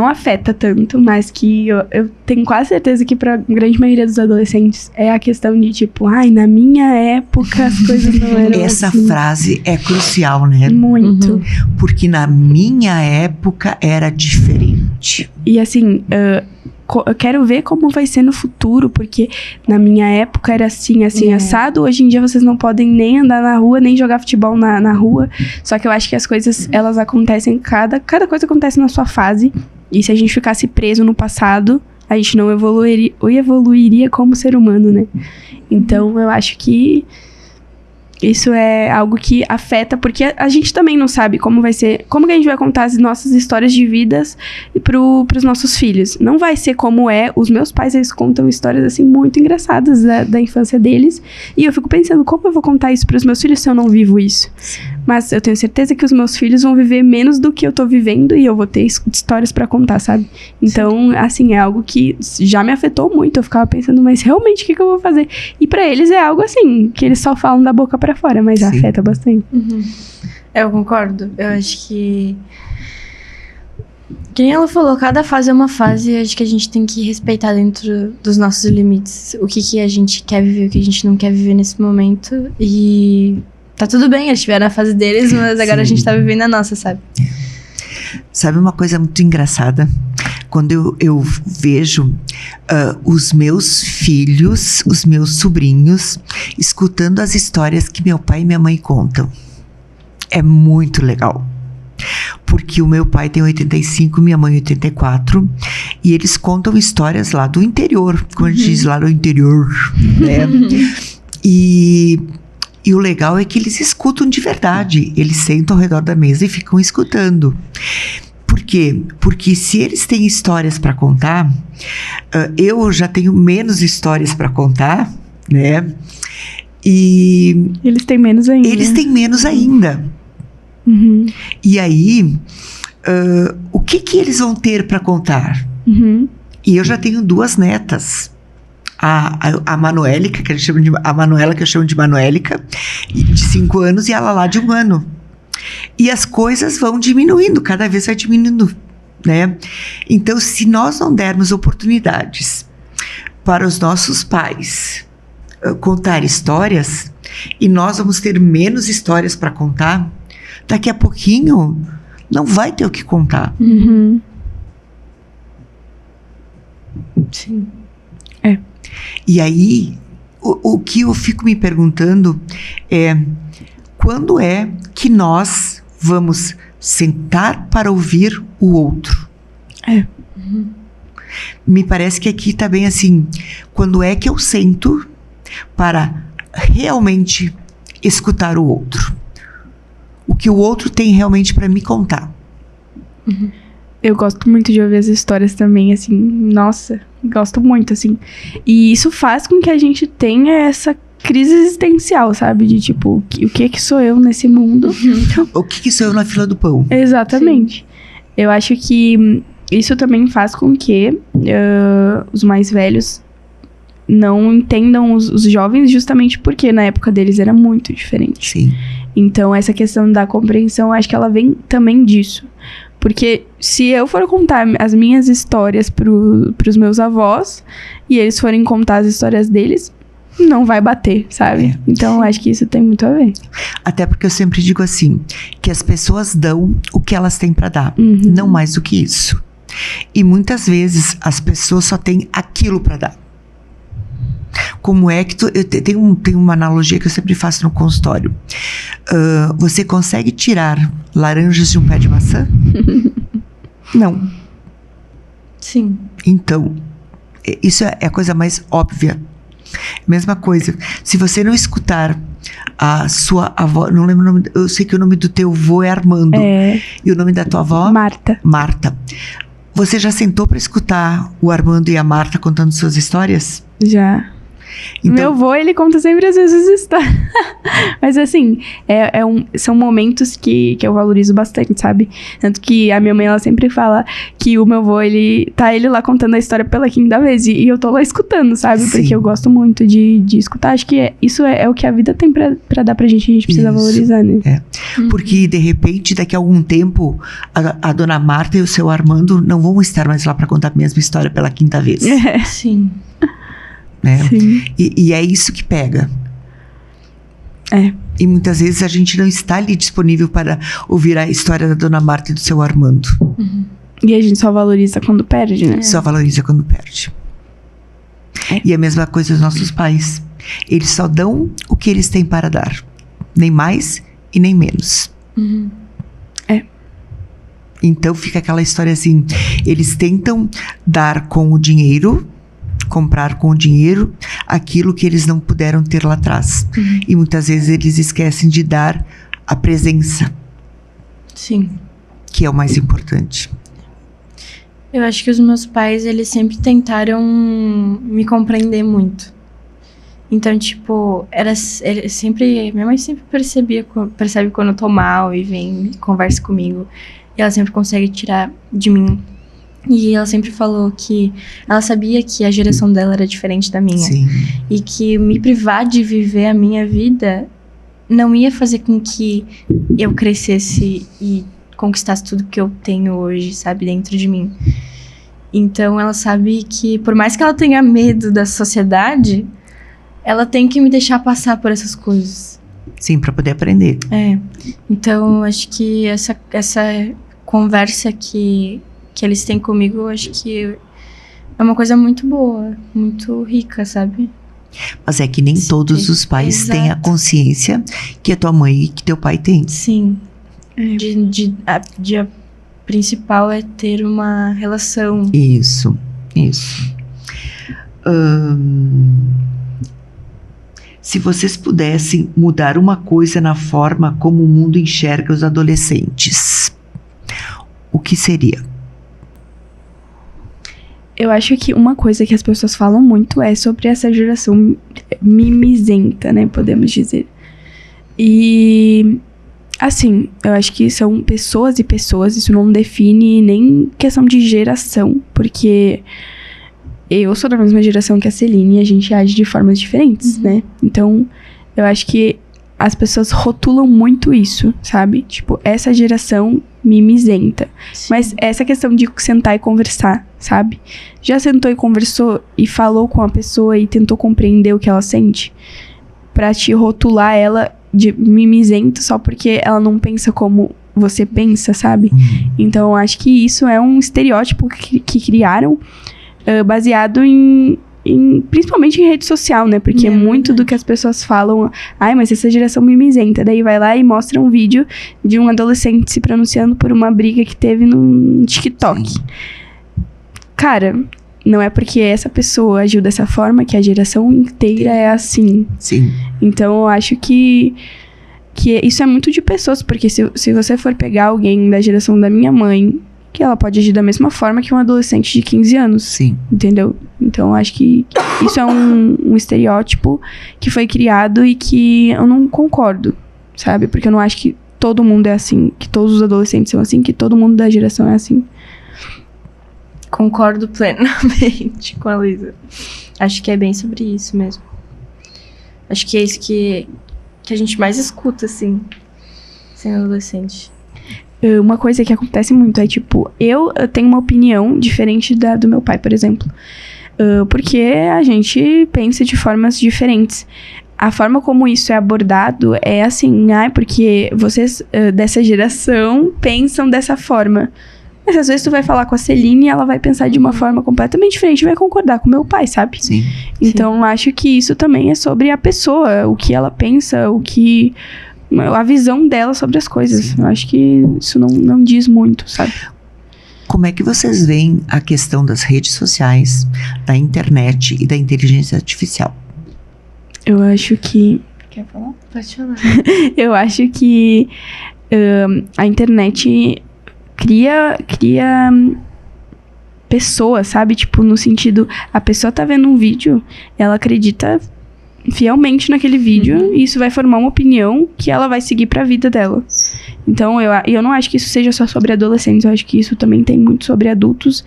afeta tanto, mas que eu tenho quase certeza que para a grande maioria dos adolescentes é a questão de tipo, na minha época as coisas não eram Essa assim. frase é crucial, né? Muito. Porque na minha época era diferente. E assim, eu quero ver como vai ser no futuro, porque na minha época era assim, assado. Hoje em dia vocês não podem nem andar na rua, nem jogar futebol na rua. Só que eu acho que as coisas, elas acontecem, cada coisa acontece na sua fase. E se a gente ficasse preso no passado, a gente não evoluiria como ser humano, né? Então eu acho que isso é algo que afeta, porque a gente também não sabe como vai ser, como que a gente vai contar as nossas histórias de vidas pros nossos filhos. Não vai ser como os meus pais, eles contam histórias, assim, muito engraçadas da infância deles, e eu fico pensando, como eu vou contar isso pros meus filhos se eu não vivo isso? Mas eu tenho certeza que os meus filhos vão viver menos do que eu tô vivendo, e eu vou ter histórias pra contar, sabe? Então, assim, é algo que já me afetou muito. Eu ficava pensando, mas realmente, o que eu vou fazer? E pra eles é algo assim, que eles só falam da boca pra fora, mas afeta bastante. Eu concordo. Eu acho que nem ela falou, cada fase é uma fase, e acho que a gente tem que respeitar dentro dos nossos limites o que a gente quer viver, o que a gente não quer viver nesse momento. E tá tudo bem, eles estiveram na fase deles, mas agora a gente tá vivendo a nossa, sabe? Sabe uma coisa muito engraçada? Quando eu vejo os meus filhos, os meus sobrinhos, escutando as histórias que meu pai e minha mãe contam. É muito legal. Porque o meu pai tem 85, minha mãe 84, e eles contam histórias lá do interior, como a gente diz lá do interior, né? E o legal é que eles escutam de verdade. Eles sentam ao redor da mesa e ficam escutando. Por quê? Porque se eles têm histórias para contar, eu já tenho menos histórias para contar, né? E eles têm menos ainda. Eles têm menos ainda. E aí, o que eles vão ter para contar? E eu já tenho 2 netas. A Manuélica, que a gente chama a Manuela, que eu chamo de Manuélica, de 5 anos, e a Lala de 1 ano. E as coisas vão diminuindo, cada vez vai diminuindo, né? Então, se nós não dermos oportunidades para os nossos pais contar histórias, e nós vamos ter menos histórias para contar, daqui a pouquinho não vai ter o que contar. Sim. E aí, o que eu fico me perguntando é: quando é que nós vamos sentar para ouvir o outro? Me parece que aqui tá bem assim, quando é que eu sento para realmente escutar o outro? O que o outro tem realmente para me contar. Eu gosto muito de ouvir as histórias também, assim, nossa, gosto muito, assim. E isso faz com que a gente tenha essa crise existencial, sabe? De tipo, o que sou eu nesse mundo? O que sou eu na fila do pão? Exatamente. Sim. Eu acho que isso também faz com que os mais velhos não entendam os jovens, justamente porque na época deles era muito diferente. Sim. Então, essa questão da compreensão, acho que ela vem também disso. Porque se eu for contar as minhas histórias pros meus avós, e eles forem contar as histórias deles, não vai bater, sabe? Então, acho que isso tem muito a ver. Até porque eu sempre digo assim, que as pessoas dão o que elas têm pra dar, não mais do que isso. E muitas vezes as pessoas só têm aquilo pra dar. Como é que tem uma analogia que eu sempre faço no consultório. Você consegue tirar laranjas de um pé de maçã? Não. Sim. Então, isso é a coisa mais óbvia. Mesma coisa, se você não escutar a sua avó, não lembro o nome, eu sei que o nome do teu avô é Armando. E o nome da tua avó? Marta. Você já sentou para escutar o Armando e a Marta contando suas histórias? Já. Então, meu avô, ele conta sempre as mesmas histórias. Mas assim, são momentos que eu valorizo bastante, sabe? Tanto que a minha mãe, ela sempre fala que o meu avô, ele lá contando a história pela quinta vez. E eu tô lá escutando, sabe? Sim. Porque eu gosto muito de escutar. Acho que isso é o que a vida tem pra dar pra gente. A gente precisa valorizar, né? Porque, de repente, daqui a algum tempo, a dona Marta e o seu Armando não vão estar mais lá pra contar a mesma história pela quinta vez. Sim. Né? E é isso que pega. E muitas vezes a gente não está ali disponível para ouvir a história da dona Marta e do seu Armando. E a gente só valoriza quando perde, né? Só valoriza quando perde. E a mesma coisa dos nossos pais. Eles só dão o que eles têm para dar. Nem mais e nem menos. Então fica aquela história assim, eles tentam dar com o dinheiro, comprar com o dinheiro aquilo que eles não puderam ter lá atrás. E muitas vezes eles esquecem de dar a presença. Sim. Que é o mais importante. Eu acho que os meus pais, eles sempre tentaram me compreender muito. Então, tipo, minha mãe sempre percebe quando eu tô mal e vem e conversa comigo. E ela sempre consegue tirar de mim. E ela sempre falou que ela sabia que a geração dela era diferente da minha. Sim. E que me privar de viver a minha vida não ia fazer com que eu crescesse e conquistasse tudo que eu tenho hoje, sabe, dentro de mim. Então ela sabe que, por mais que ela tenha medo da sociedade, ela tem que me deixar passar por essas coisas. Sim, pra poder aprender. Então acho que essa conversa que eles têm comigo, acho que é uma coisa muito boa, muito rica, sabe? Mas é que nem todos os pais têm a consciência que a tua mãe e que teu pai tem. Sim. A principal é ter uma relação. Isso. Se vocês pudessem mudar uma coisa na forma como o mundo enxerga os adolescentes, o que seria? Eu acho que uma coisa que as pessoas falam muito é sobre essa geração mimizenta, né, podemos dizer. E, assim, eu acho que são pessoas e pessoas, isso não define nem questão de geração, porque eu sou da mesma geração que a Celine e a gente age de formas diferentes, né? Então, eu acho que as pessoas rotulam muito isso, sabe? Tipo, essa geração mimizenta. Sim. Mas essa questão de sentar e conversar, sabe? Já sentou e conversou e falou com a pessoa e tentou compreender o que ela sente? Pra te rotular ela de mimizento só porque ela não pensa como você pensa, sabe? Então, eu acho que isso é um estereótipo que criaram baseado principalmente em rede social, né? Porque muito do que as pessoas falam, mas essa geração mimizenta. Daí vai lá e mostra um vídeo de um adolescente se pronunciando por uma briga que teve no TikTok. Sim. cara, não é porque essa pessoa agiu dessa forma que a geração inteira é assim. Sim. Então, eu acho que isso é muito de pessoas, porque se você for pegar alguém da geração da minha mãe, que ela pode agir da mesma forma que um adolescente de 15 anos. Sim. Entendeu? Então, eu acho que isso é um estereótipo que foi criado e que eu não concordo, sabe? Porque eu não acho que todo mundo é assim, que todos os adolescentes são assim, que todo mundo da geração é assim. Concordo plenamente com a Luísa. Acho que é bem sobre isso mesmo. Acho que é isso que a gente mais escuta, assim, sendo adolescente. Uma coisa que acontece muito é, tipo, eu tenho uma opinião diferente da do meu pai, por exemplo. Porque a gente pensa de formas diferentes. A forma como isso é abordado é assim, porque vocês dessa geração pensam dessa forma. Mas às vezes tu vai falar com a Celine e ela vai pensar de uma forma completamente diferente e vai concordar com meu pai, sabe? Sim. Então, acho que isso também é sobre a pessoa, o que ela pensa, a visão dela sobre as coisas. Sim. Eu acho que isso não diz muito, sabe? Como é que vocês veem a questão das redes sociais, da internet e da inteligência artificial? Eu acho que... Quer falar? Pode falar. Eu acho que a internet cria pessoas, sabe? Tipo, no sentido, a pessoa tá vendo um vídeo, ela acredita fielmente naquele vídeo e isso vai formar uma opinião que ela vai seguir pra vida dela. Então, eu não acho que isso seja só sobre adolescentes, eu acho que isso também tem muito sobre adultos,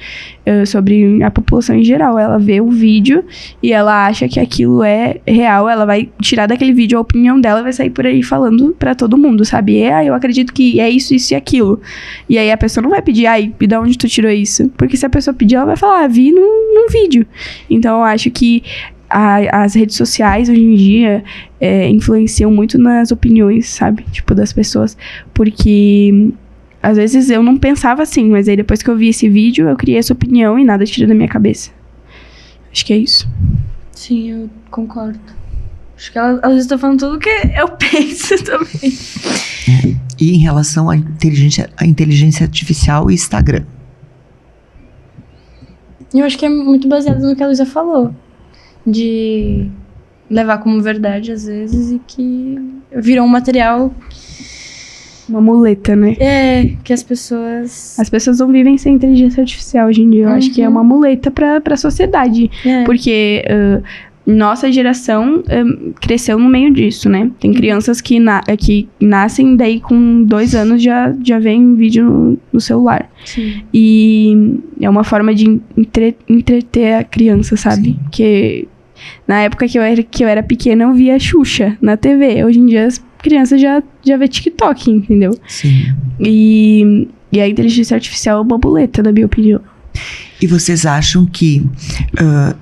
sobre a população em geral. Ela vê o vídeo e ela acha que aquilo é real, ela vai tirar daquele vídeo a opinião dela e vai sair por aí falando pra todo mundo, sabe? Eu acredito que é isso e aquilo. E aí a pessoa não vai pedir, e de onde tu tirou isso? Porque se a pessoa pedir, ela vai falar, vi num vídeo. Então, eu acho que as redes sociais, hoje em dia, influenciam muito nas opiniões, sabe? Tipo, das pessoas. Porque, às vezes, eu não pensava assim, mas aí depois que eu vi esse vídeo, eu criei essa opinião e nada tira da minha cabeça. Acho que é isso. Sim, eu concordo. Acho que ela está falando tudo o que eu penso também. E em relação à inteligência artificial e Instagram? Eu acho que é muito baseado no que a Luísa falou. De levar como verdade, às vezes, e que virou um material... Uma muleta, né? Que as pessoas... As pessoas não vivem sem inteligência artificial hoje em dia. Eu acho que é uma muleta pra sociedade. Porque nossa geração cresceu no meio disso, né? Tem crianças que nascem, daí com 2 anos já vem vídeo no celular. Sim. E é uma forma de entreter a criança, sabe? Sim. Porque na época que eu era pequena, eu via Xuxa na TV. Hoje em dia, as crianças já vê TikTok, entendeu? Sim. E a inteligência artificial é uma boleta, na minha opinião. E vocês acham que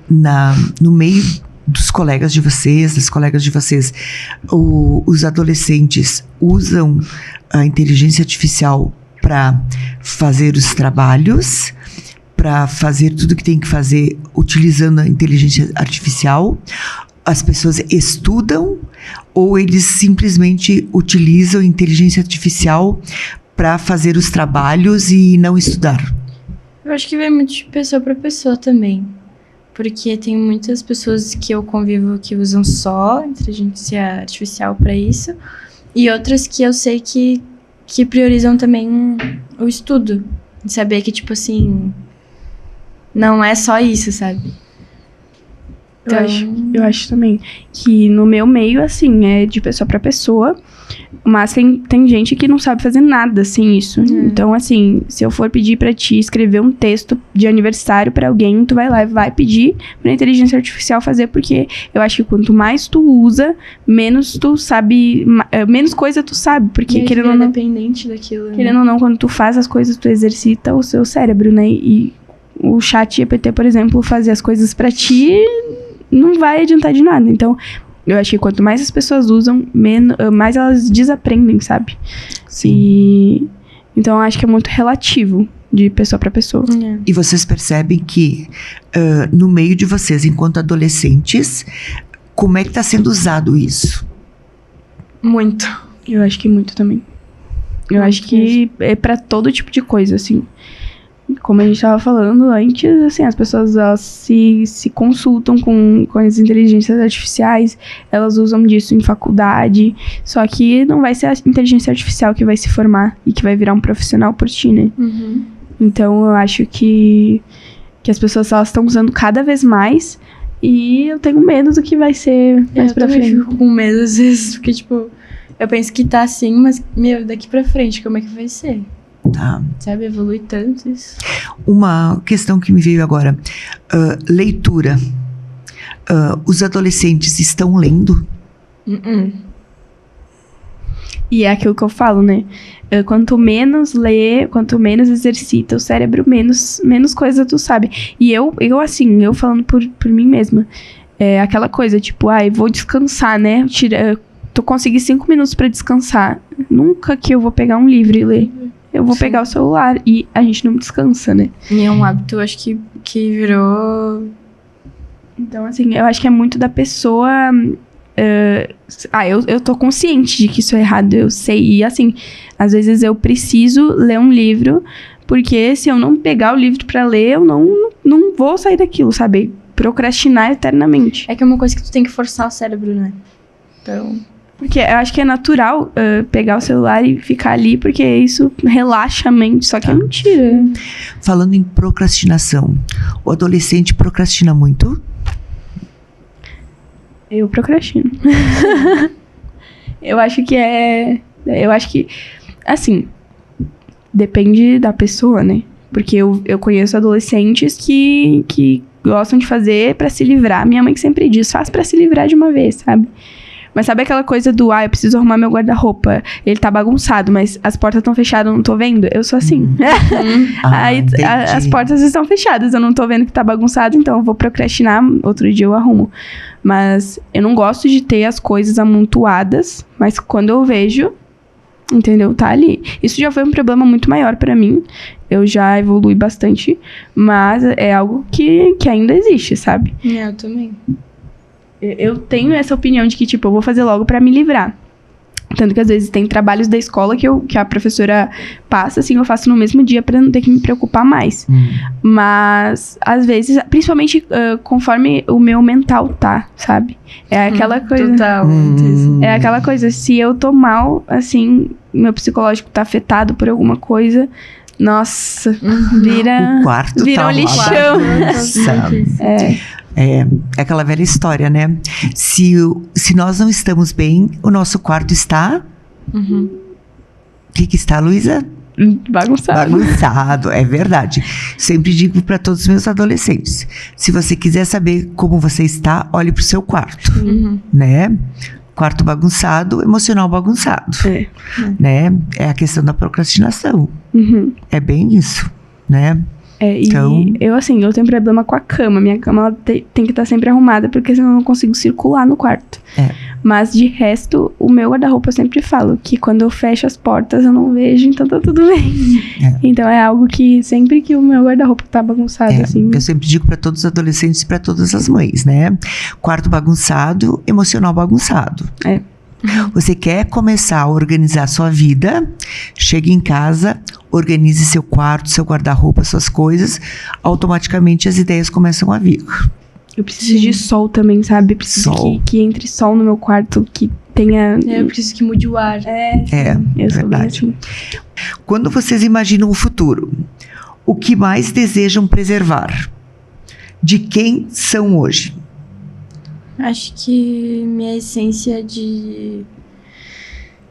no meio dos colegas de vocês, das colegas de vocês, os adolescentes usam a inteligência artificial para fazer os trabalhos, para fazer tudo que tem que fazer utilizando a inteligência artificial? As pessoas estudam ou eles simplesmente utilizam a inteligência artificial para fazer os trabalhos e não estudar? Eu acho que vai muito de pessoa para pessoa também. Porque tem muitas pessoas que eu convivo que usam só inteligência artificial para isso. E outras que eu sei que priorizam também o estudo. De saber que, tipo assim, não é só isso, sabe? Então... Eu acho também que no meu meio, assim, é de pessoa pra pessoa, mas tem gente que não sabe fazer nada sem isso. Então, assim, se eu for pedir pra ti escrever um texto de aniversário pra alguém, tu vai lá e vai pedir pra inteligência artificial fazer, porque eu acho que quanto mais tu usa, menos tu sabe, menos coisa tu sabe, porque querendo ou não, dependente daquilo, né? Querendo ou não, quando tu faz as coisas, tu exercita o seu cérebro, né? E o chat GPT, por exemplo, fazer as coisas pra ti não vai adiantar de nada. Então, eu acho que quanto mais as pessoas usam, mais elas desaprendem, sabe? Sim. Então, eu acho que é muito relativo de pessoa pra pessoa. E vocês percebem que, no meio de vocês, enquanto adolescentes, como é que está sendo usado isso? Muito. Eu acho que muito também. Eu acho que é pra todo tipo de coisa, assim. como a gente estava falando antes, assim, as pessoas elas se consultam com as inteligências artificiais, elas usam disso em faculdade, só que não vai ser a inteligência artificial que vai se formar e que vai virar um profissional por ti, né? Uhum. Então, eu acho que as pessoas elas estão usando cada vez mais e eu tenho medo do que vai ser mais pra frente. Eu fico com medo às vezes, porque, tipo, eu penso que tá assim, mas, meu, daqui pra frente, como é que vai ser? Tá. Sabe, evolui tanto isso. Uma questão que me veio agora. Leitura. Os adolescentes estão lendo? E é aquilo que eu falo, né? Quanto menos lê, quanto menos exercita o cérebro, menos coisa tu sabe. E eu falando por mim mesma, aquela coisa, tipo, vou descansar, né? Tu consegui 5 minutos pra descansar. Nunca que eu vou pegar um livro e ler. Eu vou pegar o celular e a gente não descansa, né? E é um hábito, acho que virou... Então, assim, eu acho que é muito da pessoa... eu tô consciente de que isso é errado, eu sei. E, assim, às vezes eu preciso ler um livro, porque se eu não pegar o livro pra ler, eu não vou sair daquilo, sabe? Procrastinar eternamente. É que é uma coisa que tu tem que forçar o cérebro, né? Então... Porque eu acho que é natural pegar o celular e ficar ali, porque isso relaxa a mente, só que é mentira. Falando em procrastinação, o adolescente procrastina muito? Eu procrastino. Eu acho que, assim, depende da pessoa, né? Porque eu conheço adolescentes que gostam de fazer pra se livrar. Minha mãe sempre diz, faz pra se livrar de uma vez, sabe? Mas sabe aquela coisa do, eu preciso arrumar meu guarda-roupa, ele tá bagunçado, mas as portas estão fechadas, eu não tô vendo? Eu sou assim. Aí as portas estão fechadas, eu não tô vendo que tá bagunçado, então eu vou procrastinar, outro dia eu arrumo. Mas eu não gosto de ter as coisas amontoadas, mas quando eu vejo, entendeu? Tá ali. Isso já foi um problema muito maior pra mim, eu já evolui bastante, mas é algo que ainda existe, sabe? Eu também. Eu tenho essa opinião de que, tipo, eu vou fazer logo pra me livrar. Tanto que, às vezes, tem trabalhos da escola que a professora passa, assim, eu faço no mesmo dia pra não ter que me preocupar mais. Mas, às vezes, principalmente conforme o meu mental tá, sabe? É aquela coisa... Total. É aquela coisa, se eu tô mal, assim, meu psicológico tá afetado por alguma coisa... Nossa, vira o quarto um lixão. É aquela velha história, né? Se nós não estamos bem, o nosso quarto está... O que está, Luísa? Bagunçado, é verdade. Sempre digo para todos os meus adolescentes, se você quiser saber como você está, olhe pro seu quarto, né? Quarto bagunçado, emocional bagunçado, né? É a questão da procrastinação. É bem isso, né? Então... E eu tenho problema com a cama. Minha cama ela tem que estar sempre arrumada, porque senão eu não consigo circular no quarto. Mas, de resto, o meu guarda-roupa eu sempre falo que quando eu fecho as portas eu não vejo, então tá tudo bem. Então é algo que sempre que o meu guarda-roupa tá bagunçado, assim... Eu sempre digo pra todos os adolescentes e pra todas as mães, né? Quarto bagunçado, emocional bagunçado. Você quer começar a organizar a sua vida, chega em casa, organize seu quarto, seu guarda-roupa, suas coisas, automaticamente as ideias começam a vir. Eu preciso de sol também, sabe? Preciso que entre sol no meu quarto, que tenha... Eu preciso que mude o ar. Eu sou verdade. bem assim. Quando vocês imaginam o futuro, o que mais desejam preservar? De quem são hoje? Acho que minha essência de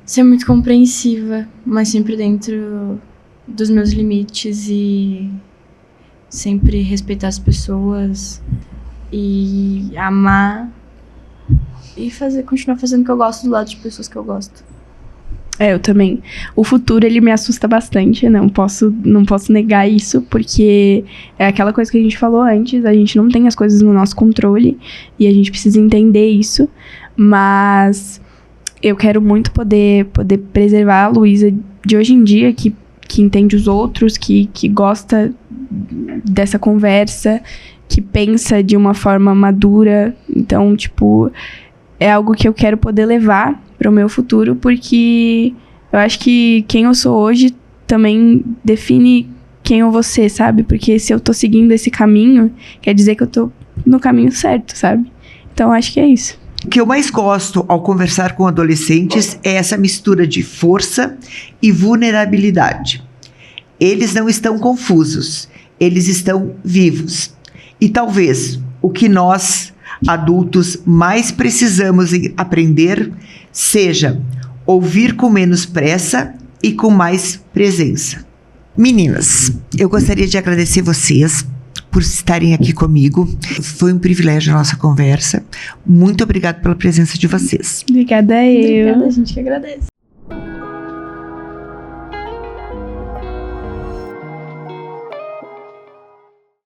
ser muito compreensiva, mas sempre dentro dos meus limites e sempre respeitar as pessoas e amar e continuar fazendo o que eu gosto do lado de pessoas que eu gosto. Eu também. O futuro, ele me assusta bastante, não posso negar isso, porque é aquela coisa que a gente falou antes, a gente não tem as coisas no nosso controle e a gente precisa entender isso, mas eu quero muito poder preservar a Luísa de hoje em dia, que entende os outros, que gosta dessa conversa, que pensa de uma forma madura. Então, tipo, é algo que eu quero poder levar para o meu futuro, porque eu acho que quem eu sou hoje também define quem eu vou ser, sabe? Porque se eu tô seguindo esse caminho, quer dizer que eu tô no caminho certo, sabe? Então, acho que é isso. O que eu mais gosto ao conversar com adolescentes é essa mistura de força e vulnerabilidade. Eles não estão confusos, eles estão vivos. E talvez o que nós, adultos, mais precisamos aprender seja ouvir com menos pressa e com mais presença. Meninas, eu gostaria de agradecer vocês por estarem aqui comigo. Foi um privilégio a nossa conversa. Muito obrigada pela presença de vocês. Obrigada eu. Obrigada, a gente que agradece.